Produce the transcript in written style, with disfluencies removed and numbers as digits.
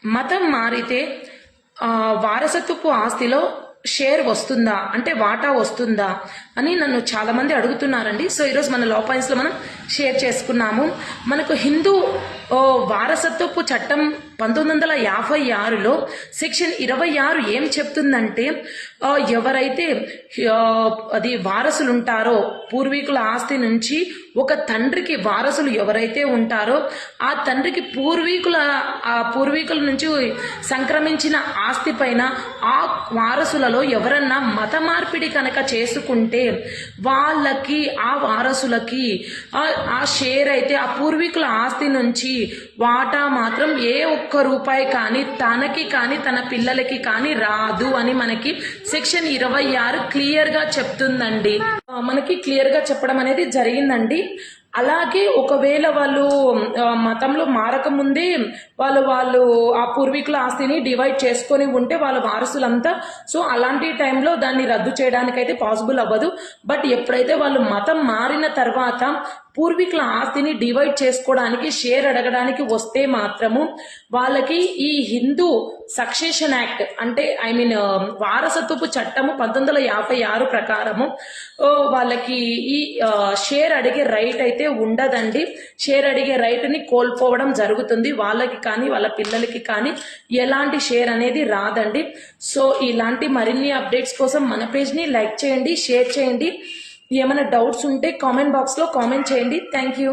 మతం మారితే వారసత్వపు ఆస్తిలో షేర్ వస్తుందా అంటే వాటా వస్తుందా అని నన్ను చాలా మంది అడుగుతున్నారండి. సో ఈరోజు మన లా పాయింట్స్లో మనం షేర్ చేసుకున్నాము. మనకు హిందూ వారసత్వపు చట్టం 1956లో సెక్షన్ 26 ఏం చెప్తుందంటే, ఎవరైతే అది వారసులు ఉంటారో పూర్వీకుల ఆస్తి నుంచి ఒక తండ్రికి వారసులు ఎవరైతే ఉంటారో ఆ తండ్రికి పూర్వీకుల నుంచి సంక్రమించిన ఆస్తి పైన ఆ వారసులలో ఎవరన్నా మత మార్పిడి కనుక చేసుకుంటే వాళ్ళకి ఆ వారసులకి ఆ షేర్ అయితే ఆ పూర్వీకుల ఆస్తి నుంచి వాటా మాత్రం ఏ ఒక్క రూపాయి కానీ తనకి కానీ తన పిల్లలకి కానీ రాదు అని మనకి సెక్షన్ 26 క్లియర్గా చెప్తుందండి. మనకి క్లియర్గా చెప్పడం అనేది జరిగిందండి. అలాగే ఒకవేళ వాళ్ళు మతంలో మారకముందే వాళ్ళు ఆ పూర్వీకుల ఆస్తిని డివైడ్ చేసుకొని ఉంటే వాళ్ళ వారసులంతా, సో అలాంటి టైంలో దాన్ని రద్దు చేయడానికైతే పాసిబుల్ అవ్వదు. బట్ ఎప్పుడైతే వాళ్ళు మతం మారిన తర్వాత పూర్వీకుల ఆస్తిని డివైడ్ చేసుకోవడానికి షేర్ అడగడానికి వస్తే మాత్రము వాళ్ళకి ఈ హిందూ సక్సెషన్ యాక్ట్ అంటే వారసత్వపు చట్టము 1956 ప్రకారము వాళ్ళకి ఈ షేర్ అడిగే రైట్ అయితే ఉండదండి. షేర్ అడిగే రైట్ని కోల్పోవడం జరుగుతుంది. వాళ్ళకి కానీ వాళ్ళ పిల్లలకి కానీ ఎలాంటి షేర్ అనేది రాదండి. సో ఇలాంటి మరిన్ని అప్డేట్స్ కోసం మన పేజ్ని లైక్ చేయండి, షేర్ చేయండి. ఏమైనా డౌట్స్ ఉంటే కామెంట్ బాక్స్లో కామెంట్ చేయండి. Thank you.